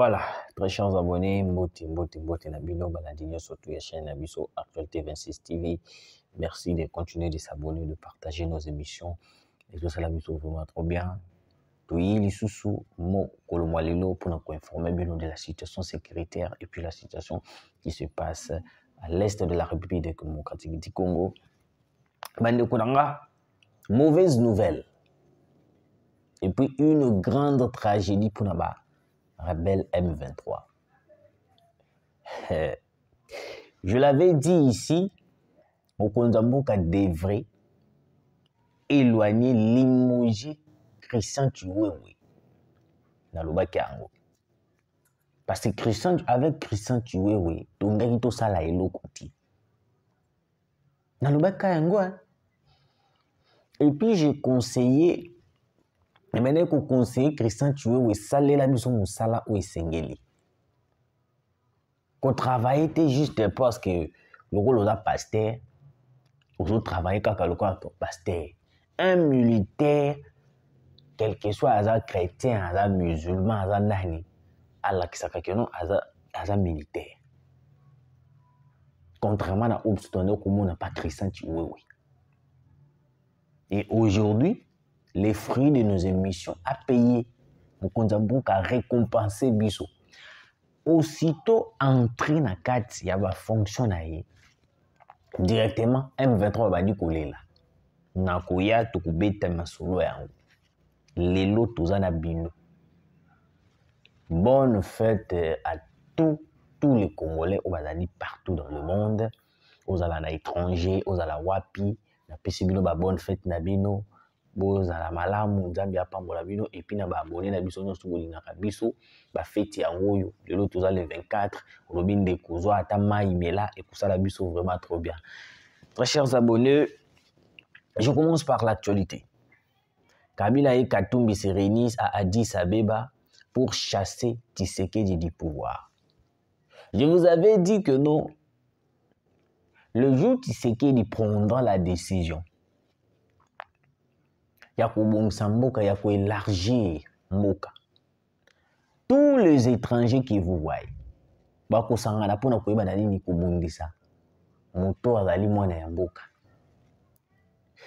Voilà, très chers abonnés, Mbote Nabino, Baladinho, surtout la chaîne Nabiso, Actualité 26 TV. Merci de continuer de s'abonner, de partager nos émissions. Et tout ça, la mission vraiment trop bien. Toyi Lissousou, Mo Kolomwalelo, pour nous informer de la situation sécuritaire et puis la situation qui se passe à l'est de la République démocratique du Congo. Bande Konanga, mauvaise nouvelle. Et puis une grande tragédie pour Naba. Rebelle M23. Je l'avais dit ici, Mokonzamboka devrait éloigner, limoger Christian Chiwewe dans le Bakango. Parce que avec Christian Chiwewe, Tongaki to sala elokoti. Dans le Bakango. Et puis j'ai conseillé, maintenant qu'on conseille Christian Chiwewe, salé la mission Moussala ou Esengeli. Qu'on travaille juste parce que le rôle de pasteur, on travaille quand le rôle de pasteur. Un militaire, quel que soit un chrétien, un musulman, un nani, Allah qui s'accroche à un militaire. Contrairement à l'obstacle comme on n'a pas Christian Chiwewe. Et aujourd'hui, les fruits de nos émissions à payer, nous à récompenser Bissot. Aussitôt entré dans la carte, il y a une fonction directement M23 va dire que là. Nakoya tukubeta masolo yango. Lelo tozana bino. Bonne fête à tous les Congolais au bazali partout dans le monde. Aux ala étrangers, aux ala wapi, na pesi bino ba bonne fête na bino. Aux ala malamu nzambi apambola bino et puis na ba abonné na biso nyonso bolingaka biso ba fête yango yo. Lelo toza le 24, robin de kozwa ata mai mela et pour ça la biso vraiment trop bien. Très chers abonnés, je commence par l'actualité. Kabila et Katumbi se réunissent à Addis Abeba pour chasser Tshisekedi du pouvoir. Je vous avais dit que non. Le jour où Tshisekedi prendra la décision, il y a Mboka, il y a élargir Mboka. Tous les étrangers qui vous voient, bako sangana pona koyeba na nini kobundisa. Moto azali mwana ya Mboka.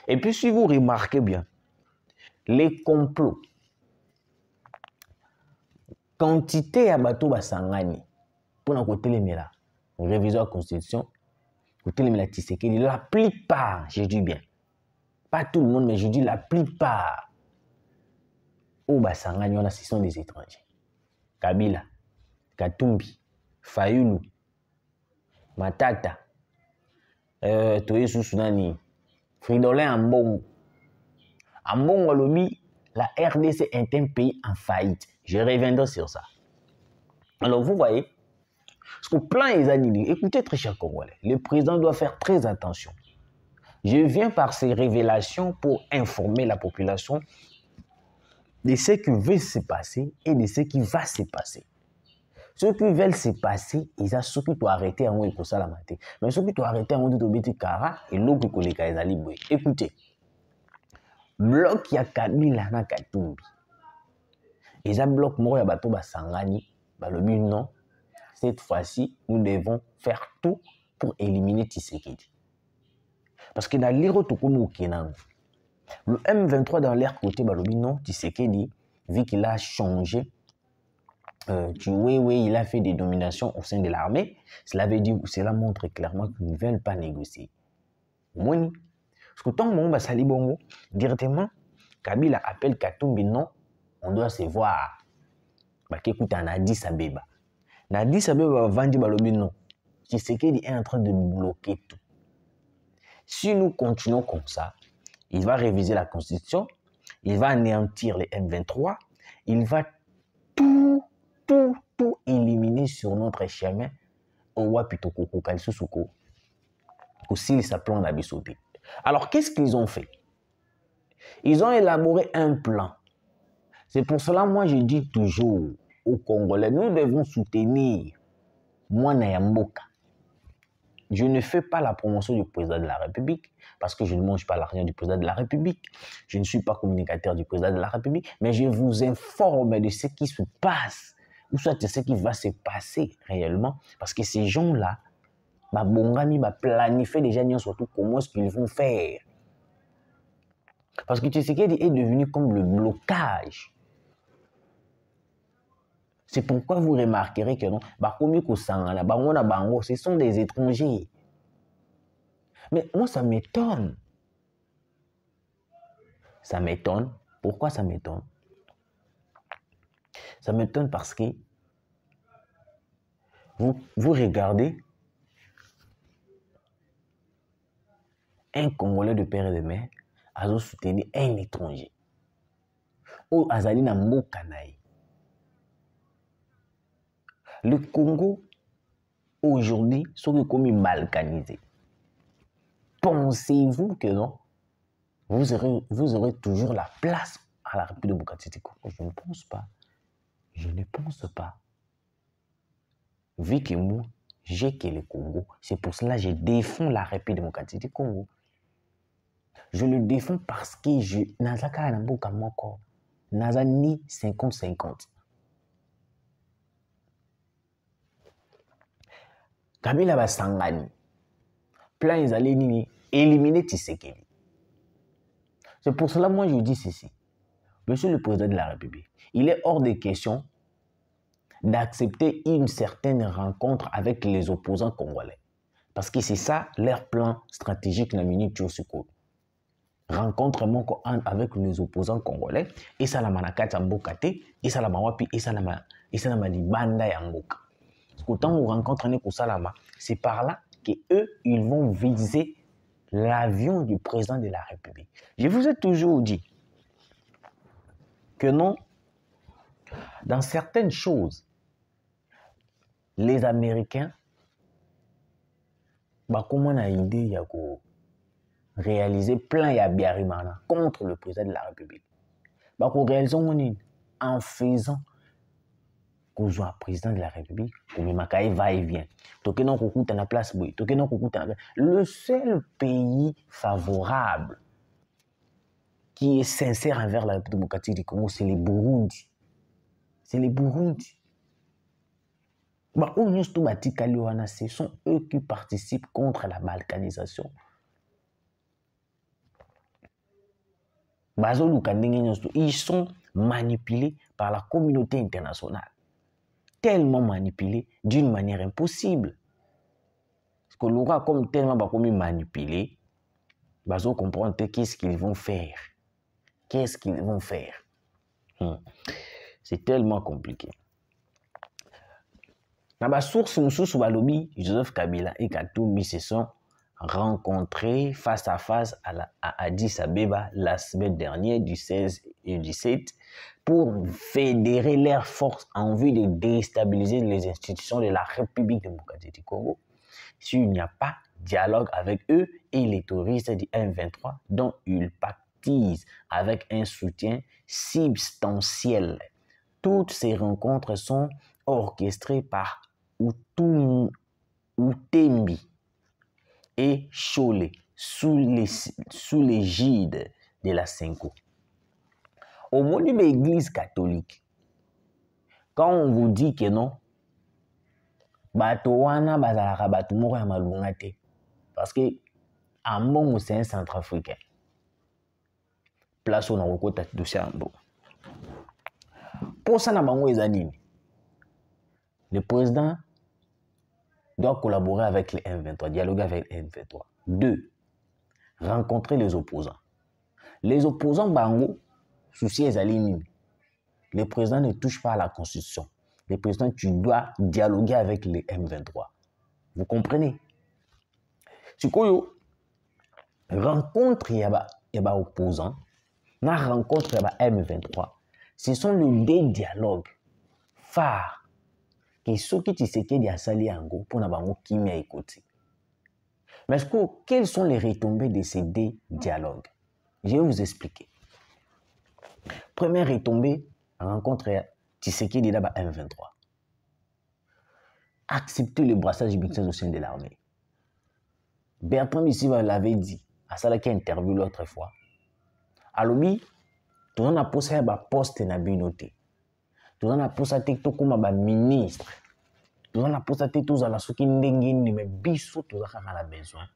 Et puis si vous remarquez bien, les complots, quantité ya bato basangani pona kotelemela révision de la constitution, kotelemela Tshisekedi, la plupart, je dis bien, pas tout le monde, mais je dis la plupart, au basangani, ce sont des étrangers. Kabila, Katumbi, Fayulu, Matata, Toye Sousounani, Fridolin Ambongo. Ambongo Lobi, la RDC est un pays en faillite. Je reviendrai sur ça. Alors vous voyez, ce que plan est annulé. Écoutez très chers Congolais, le président doit faire très attention. Je viens par ces révélations pour informer la population de ce qui veut se passer et de ce qui va se passer. Ceux qui veulent se passer, ils ont ceux qui doivent arrêter en haut et pour ça la mater. Mais ceux qui doivent arrêter en haut de biti kara et l'autre qui les kaizali boy. Écoutez, bloc ya Kabila na Katumbi. Ils ont bloc mort ya bato basangani, balobi non. Cette fois-ci, nous devons faire tout pour éliminer Tshisekedi. Parce que dans l'iro tokomo kenan, le M23 dans l'air côté balobi non, Tshisekedi, vu qu'il a changé. Oui, il a fait des dominations au sein de l'armée. Cela montre clairement qu'ils ne veulent pas négocier. Moni. Parce que tant que Sali Bongo, directement, Kabila appelle Katumbi, non, on doit se voir. Écoute, on a dit Sabeba. Nadi Sabeba va vendre balobi non. Tshisekedi est en train de bloquer tout. Si nous continuons comme ça, il va réviser la constitution, il va anéantir les M23, il va tout éliminer sur notre chemin au Wapitoko Kalsusuko. Aussi, ça plan d'abissoté. Alors, qu'est-ce qu'ils ont fait? Ils ont élaboré un plan. C'est pour cela, moi, je dis toujours aux Congolais, nous devons soutenir Mwana ya Mboka. Je ne fais pas la promotion du président de la République parce que je ne mange pas l'argent du président de la République. Je ne suis pas communicateur du président de la République, mais je vous informe de ce qui se passe ou soit ce qui va se passer réellement. Parce que ces gens-là, bongami, planifier déjà surtout comment est-ce qu'ils vont faire. Parce que Tshisekedi est devenu comme le blocage. C'est pourquoi vous remarquerez que non, ce sont des étrangers. Mais moi, ça m'étonne. Ça m'étonne. Pourquoi ça m'étonne? Ça m'étonne parce que vous regardez un Congolais de père et de mère a soutenu un étranger. Ou azali na mboka na ye. Le Congo, aujourd'hui, sont comme balkanisés. Pensez-vous que non, vous aurez toujours la place à la République démocratique du Congo? Je ne pense pas. Je ne pense pas. Vu que moi, j'ai que le Congo, c'est pour cela que je défends la République démocratique du Congo. Je le défends parce que je n'ai ni 50-50. Kabila Basangani, plan ils allaient éliminer Tshisekedi. C'est pour cela moi je dis ceci. Monsieur le président de la République, il est hors de question d'accepter une certaine rencontre avec les opposants congolais. Parce que c'est ça leur plan stratégique la minute Tchoussouko. Rencontre avec les opposants congolais et ça la manakata mbokate et ça la mawapi et ça la malibanda ya mboka. Quand on rencontre pour Salama, c'est par là que eux ils vont viser l'avion du président de la République. Je vous ai toujours dit que non, dans certaines choses, les Américains, comment on a idée de réaliser plein ya biarimana contre le président de la République. En faisant qu'on soit président de la République, va et vient. Le seul pays favorable qui est sincère envers la République démocratique du Congo, c'est le Burundi. C'est le Burundi. Ce sont eux qui participent contre la balkanisation. Ils sont manipulés par la communauté internationale. Tellement manipulés d'une manière impossible. Parce que l'aura comme tellement manipulé, ils comprennent qu'est-ce qu'ils vont faire. Qu'est-ce qu'ils vont faire? C'est tellement compliqué. Dans la source, Joseph Kabila et Katumbi se sont rencontrés face à face à Addis Abeba la semaine dernière, du 16 et du 17, pour fédérer leurs forces en vue de déstabiliser les institutions de la République démocratique du Congo. S'il n'y a pas de dialogue avec eux et les touristes du M23 dont ils pactisent avec un soutien substantiel. Toutes ces rencontres sont orchestrées par Utembi et Cholé sous l'égide de la Senko. Au moment de l'église catholique, quand on vous dit que non, parce que Ambongo c'est un centrafricain. Place où on a beaucoup de dossiers Ambongo. Pour ça, le président doit collaborer avec les M23, dialoguer avec les M23. 2. Rencontrer les opposants. Les opposants Bango, souci est aligné. Le président ne touche pas à la Constitution. Le président, tu dois dialoguer avec les M23. Vous comprenez? Si vous rencontre les opposants, la rencontre les M23, ce sont les deux dialogues phares que ceux qui Tshisekedi a sali yango pour n'abango kimia écouter. Mais quels sont les retombées de ces deux dialogues? Je vais vous expliquer. Première retombée, rencontre Tshisekedi là-bas M23. Accepter le brassage du bulletin au sein de l'armée. Bertrand Bissiva l'avait dit à ça qui a interviewé l'autre fois. Alors, tout le monde a posé un poste dans la noté. toza na posa te tokóma baministre, toza na posa te tozala soki ndenge nini, mais biso toza kaka na besoin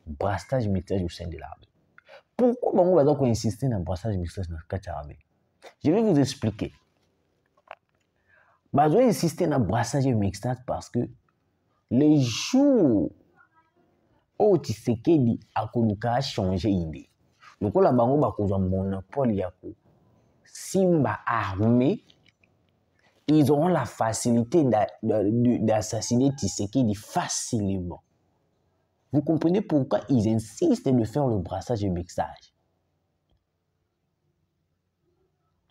brassage mixage au sein de l'armée. Pourquoi bango baza koinsister na brassage mixage na kati ya armée? Je vais vous expliquer. Bazo insister na brassage mixage parce que les jours où Tshisekedi akoluka changer idée, lokola bango bakozwa monopole ya ko simba armée, ils auront la facilité d'assassiner Tshisekedi facilement. Vous comprenez pourquoi ils insistent de faire le brassage et mixage?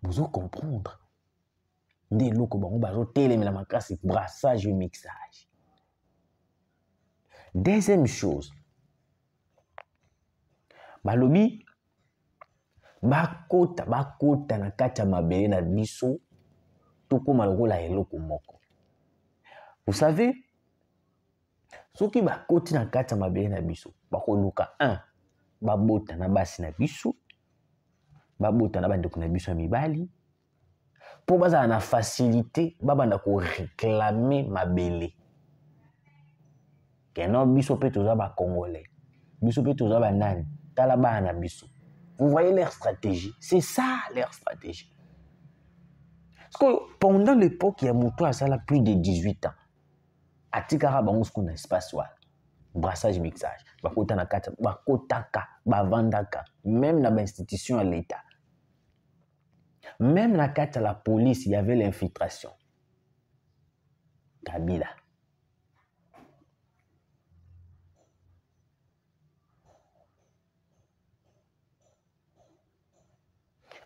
Vous allez comprendre. Dès lors que vous avez le brassage et mixage. Deuxième chose, balobi bakota na kati ya mabele na biso tokoma lokola eloko moko. Vous savez, soki bakoti na kati ya mabele na biso bakoluka babota na basi na biso, babota na bandeko na biso ya mibali, po bazala na facilité babanda ko réclamer mabele. Keno biso pe toza ba Congolais, biso pe toza ba nani, tala bana biso. Vous voyez leur stratégie, c'est ça leur stratégie. Parce que pendant l'époque, il y a Moutou à ça là plus de 18 ans. Atikara bango ce qu'on a espace wala. Brassage mixage, bakota na kata, bakotaka, bavandaka, même dans l'institution à l'État. Même dans le cadre de la police, il y avait l'infiltration. Kabila.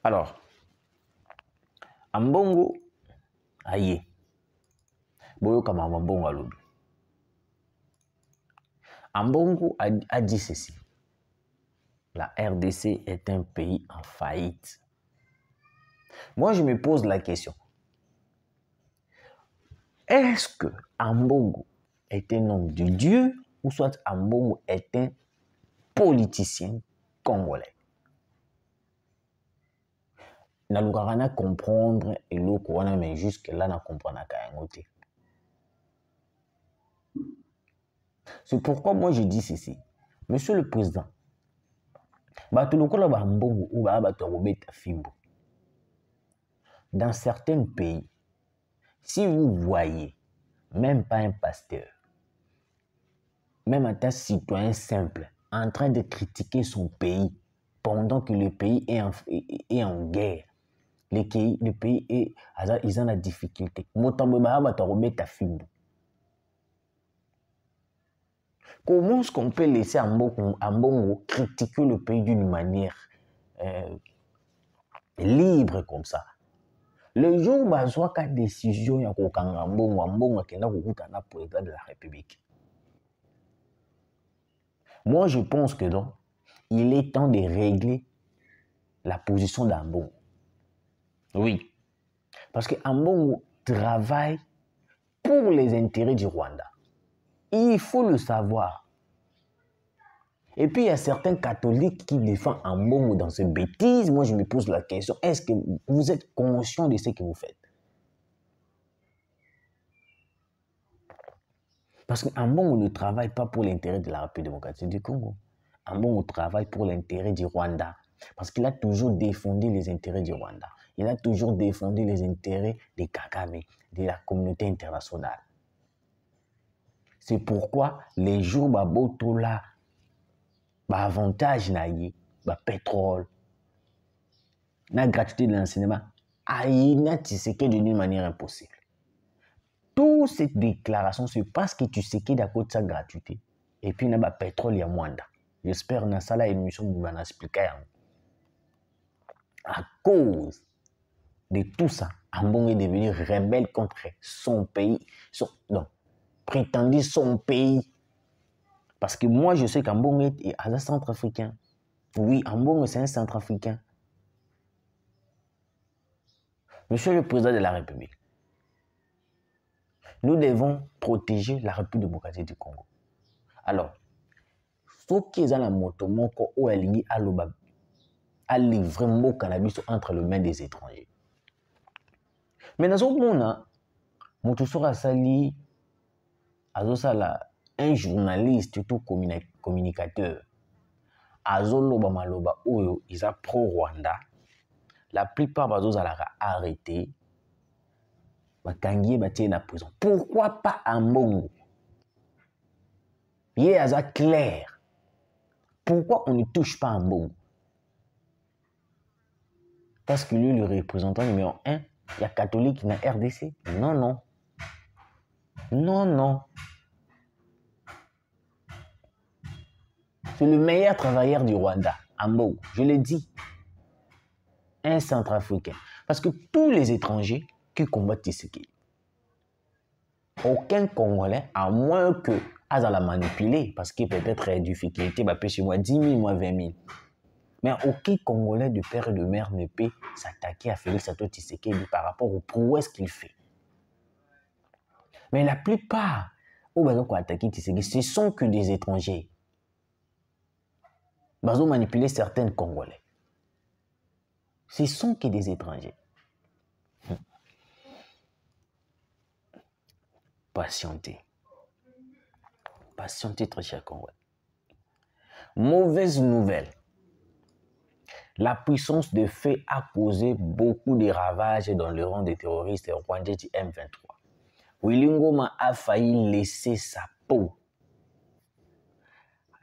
Alors, Ambongo, aïe. Boyo kama Ambongo alobi. Ambongo a dit ceci. La RDC est un pays en faillite. Moi, je me pose la question. Est-ce que Ambongo est un homme de Dieu ou soit Ambongo est un politicien congolais? Na lukana comprendre et le corona mais jusque là na comprendre kayangote. C'est pourquoi moi je dis ceci. Monsieur le Président, bato lokola ba Ambongo ou ba bato robeta fimbo. Dans certains pays, si vous voyez même pas un pasteur, même un citoyen simple, en train de critiquer son pays pendant que le pays est en guerre, le pays est ils ont la difficulté. Comment est-ce qu'on peut laisser Ambongo critiquer le pays d'une manière libre comme ça? Le jour où il y a une décision, il y a Ambongo qui est le président de la République. Moi, je pense que donc, il est temps de régler la position d'Ambongo. Oui. Parce que Ambongo travaille pour les intérêts du Rwanda. Il faut le savoir. Et puis, il y a certains catholiques qui défendent Ambongo dans ces bêtises. Moi, je me pose la question, est-ce que vous êtes conscient de ce que vous faites? Parce qu'Ambongo ne travaille pas pour l'intérêt de la République démocratique du Congo. Ambongo travaille pour l'intérêt du Rwanda. Parce qu'il a toujours défendu les intérêts du Rwanda. Il a toujours défendu les intérêts des Kagame, de la communauté internationale. C'est pourquoi les jours où là, avantage naïe, pétrole, la gratuité de l'enseignement, aïna Tshisekedi d'une manière impossible. Toute cette déclaration, c'est parce que Tshisekedi à côté de sa gratuité. Et puis, il y a pétrole, il y a moins. J'espère que dans cette émission, vous m'en expliquer. À cause de tout ça, Ambongo est devenu rebelle contre son pays, prétendu son pays. Parce que moi, je sais qu'Ambongo est un centrafricain. Oui, Ambongo, c'est un centrafricain. Monsieur le Président de la République, nous devons protéger la République démocratique du Congo. Alors, ce qui est dans la moto, où elle est à livrer mon cannabis entre les mains des étrangers. Mais dans ce moment, mon sera sali, un journaliste, tout communicateur, azoloba maloba oyo, ils a pro-Rwanda. La plupart d'entre eux arrêtés. Bakangié batie na prison. Pourquoi pas un Mbongo? Il est clair. Pourquoi on ne touche pas un Mbongo? Parce que lui, le représentant numéro 1, il y a catholique dans la RDC. Non, non. Non, non. C'est le meilleur travailleur du Rwanda, Mbongo. Je l'ai dit. Un Centrafricain. Parce que tous les étrangers qui combattent Tshisekedi, aucun Congolais, à moins que à la manipuler, parce qu'il peut-être une difficulté, bah, chez moi 10 000, moi 20 000. Mais aucun Congolais de père et de mère ne peut s'attaquer à Félix Antoine Tshisekedi par rapport aux prouesses qu'il fait. Mais la plupart, ce sont que des étrangers. Ils ont manipulé certains Congolais. Ce sont que des étrangers. Patientez. Patientez, très cher Congolais. Mauvaise nouvelle. La puissance de fait a causé beaucoup de ravages dans le rang des terroristes rwandais du M23. Willy Ngoma a failli laisser sa peau.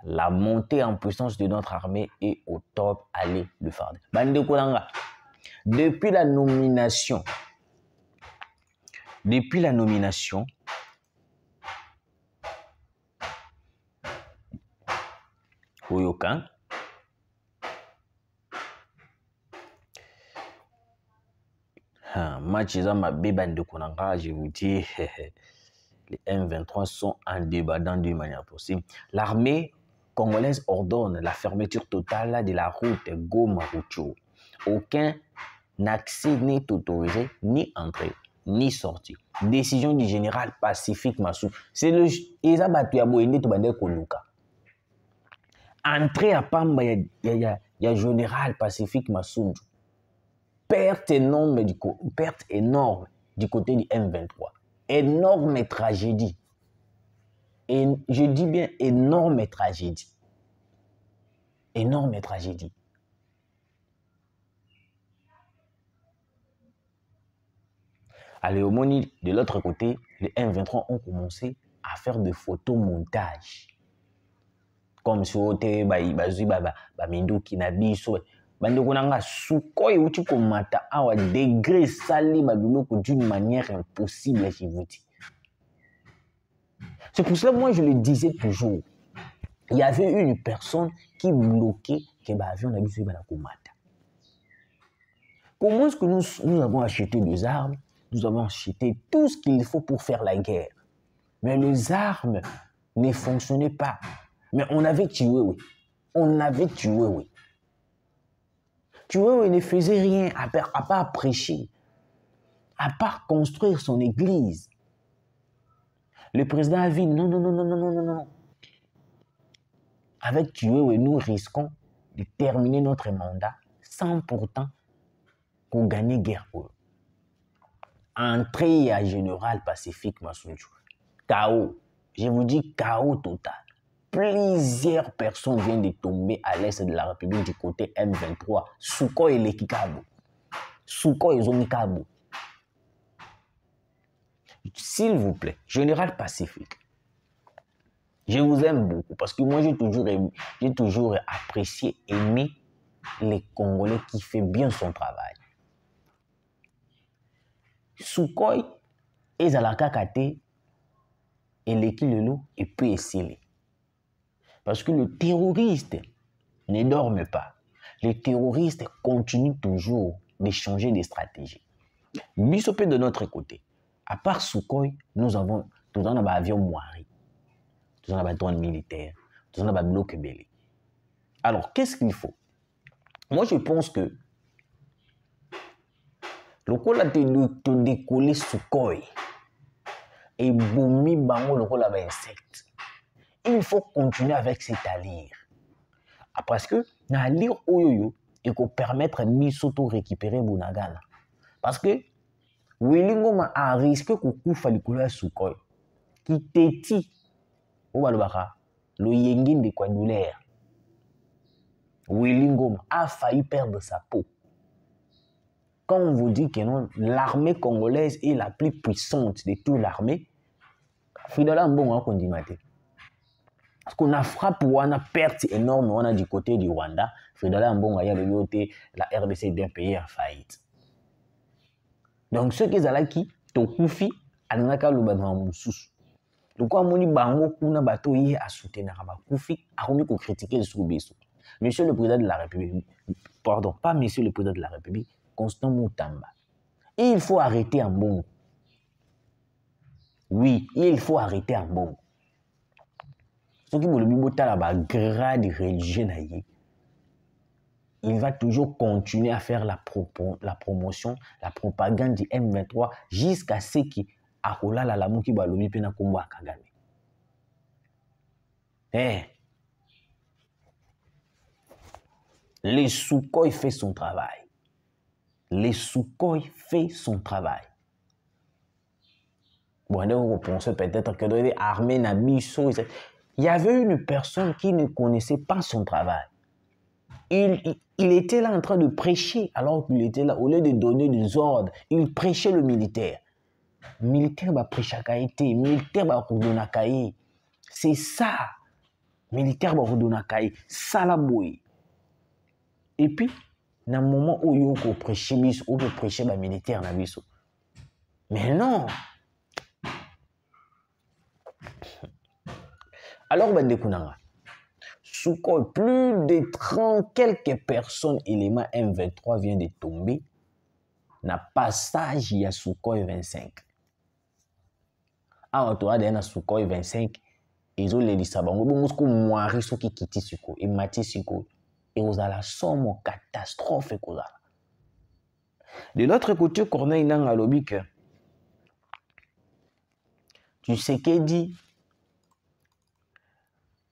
La montée en puissance de notre armée est au top. Allez le farder. Bande Kolanga. Depuis la nomination, Oyokan, match Bande Kolanga, je vous dis, les M23 sont en débat dans deux manières possibles. L'armée congolaise ordonne la fermeture totale de la route Goma-Rutshuru. Aucun accès n'est autorisé, ni entrée, ni sortie. Décision du général Pacifique Massou. C'est le entrée à Pamba, il y a général Pacifique Massou. Perte énorme du côté du M23. Énorme tragédie. Et je dis bien énorme tragédie. Énorme tragédie. Alors, de l'autre côté, les M23 ont commencé à faire des photomontages. Comme si on était Mindu Kinabiso. Degré sali d'une manière impossible, je vous dis. C'est pour cela que moi je le disais toujours. Il y avait une personne qui bloquait que l'avion a vu sur la Komata. Comment est-ce que nous avons acheté des armes? Nous avons acheté tout ce qu'il faut pour faire la guerre. Mais les armes ne fonctionnaient pas. Mais on avait tué, oui. On avait tué, oui. Tué, oui, ne faisait rien à part prêcher, à part construire son église. Le président a dit non, non, non, non, non, non, non, non. Avec tué, oui, nous risquons de terminer notre mandat sans pourtant qu'on gagne guerre pour eux. Entrée à général Pacifique Massoudiou. Chaos. Je vous dis chaos total. Plusieurs personnes viennent de tomber à l'est de la République du côté M23. Souko et Lekikabo. Souko et Zonikabo. S'il vous plaît, général Pacifique, je vous aime beaucoup parce que moi j'ai toujours apprécié, aimé les Congolais qui font bien son travail. Soukoy et Zalakakate et l'Ekilelo et puis essayer. Parce que le terroriste ne dorme pas. Les terroristes continuent toujours d'échanger des stratégies. Bissopé de notre côté, à part Soukoy, nous avons un avion Moari, nous avons un drone militaire, nous avons un bloc belé. Alors, qu'est-ce qu'il faut? Moi, je pense que le col a te décoller Soukoy et boumi bango le col a insecte. Il faut continuer avec cette allure. Parce que dans l'allure oyoyo, il faut permettre de s'auto-récupérer Bunagana. Parce que Willy Ngoma a risqué kukufa likolo ya Sukhoi kiteti oyo balobaka loyengi ndeko ya douleur. Willy Ngoma a failli perdre sa peau. Quand on vous dit que non, l'armée congolaise est la plus puissante de toute l'armée, Fridolin Mbongo a condamné. Parce qu'on a frappé ou on a perte énorme on a du côté du Rwanda. Fridolin Mbongo a eu la RDC d'un pays en faillite. Donc ceux qui sont là qui tokufi alingaka lobana mususu. Donc quand on dit bango kuna bato yi a soutenir ba kufi a remis ko critiquer le soubesso. Monsieur le président de la République, pardon, pas monsieur le président de la République, Constant Moutamba. Il faut arrêter Mbongo. Oui, il faut arrêter Mbongo. Ce qui veut dire la grade religieux, il va toujours continuer à faire la promotion, la propagande du M23 jusqu'à ce qu'il a la mouki balobi pena kombo Kagame. Les Sukhoi fait son travail. Les Sukhoi fait son travail. Bon, on pensait peut-être que dans l'armée Nabiso, il y avait une personne qui ne connaissait pas son travail. Il était là en train de prêcher, alors qu'il était là, au lieu de donner des ordres, il prêchait le militaire. Militaire va prêcher à Kaïté, militaire va redonner à Kaï. C'est ça. Militaire va redonner à Kaï. Ça la bouille. Et puis, dans le moment où il faut prêcher, où il faut prêcher le militaire, mais non. Alors, Sukhoi, plus de 30 quelques personnes, éléments M23 vient de tomber. Na passage, il y a Sukhoi 25. Ah, on a dit Sukhoi 25. Ils ont les sabango. Bon, on moiri ce qui quitte Sukhoi. Et Mathieu Sukhoi. Et on a la somme catastrophe. De l'autre côté, Corneille Nangaa lobi que tu sais qu'il dit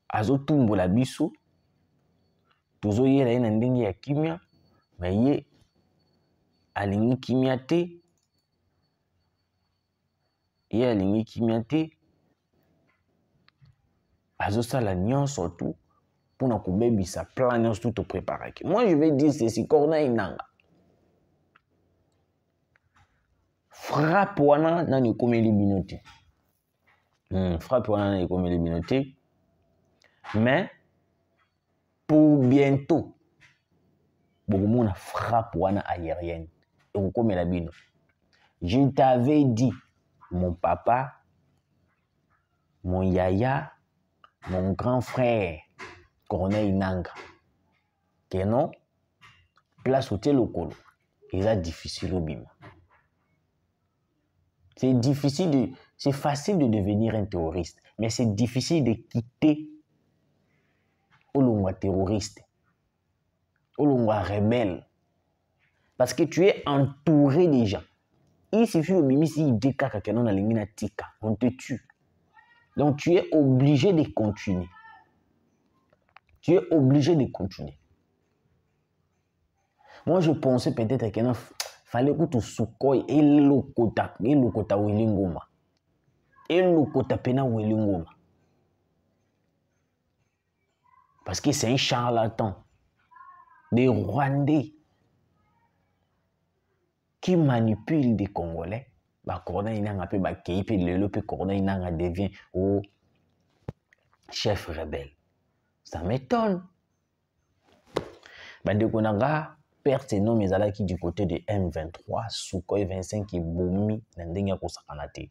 azotumbo la biso tozo yela na ndenge ya kimia mais ye alingi kimia te ye alingi kimia te azosala nyonso tout pour na kobebisa plan nyonso tout préparer. Moi je vais dire ceci, Corneille Nangaa frappe wana na ni komeli binote. Frappe wana na ni komeli binote. Mais pour bientôt, beaucoup de frappe aérienne. Et vous comme la bino. Je t'avais dit, mon papa, mon yaya, mon grand frère, Corneille Nangaa, que non, place au Telokolo, il est difficile au bima. C'est difficile c'est facile de devenir un terroriste, mais c'est difficile de quitter Olongwa terroriste, Olongwa rebelle, parce que tu es entouré des gens. Il suffit de bimisi ideka kakenon na lingina tika, on te tue. Donc tu es obligé de continuer. Tu es obligé de continuer. Moi je pensais peut-être qu'il fallait que tu Sukhoi et l'okota Willy Ngoma. Et l'okota pena Willy Ngoma. Parce que c'est un charlatan, des Rwandais qui manipulent des Congolais. Corneille Nangaa Corneille Nangaa devient au chef rebelle. Ça m'étonne. Bandeko Nanga perte énorme qui du côté de M23, Sukhoi 25 qui boumi n'endenya kosakanate.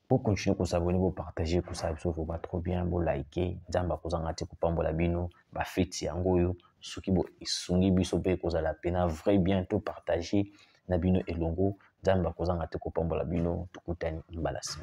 Pour continuer à s'abonner, pour partager, pour ça, il faut pas trop bien, pour liker, d'amba kozangati kupambola bino, ba feti angoyo, suki bo isungi biso pe kozala pena vrai bientôt partager na bino elongo, d'amba kozangati kupambola bino, tukutani mbalasi.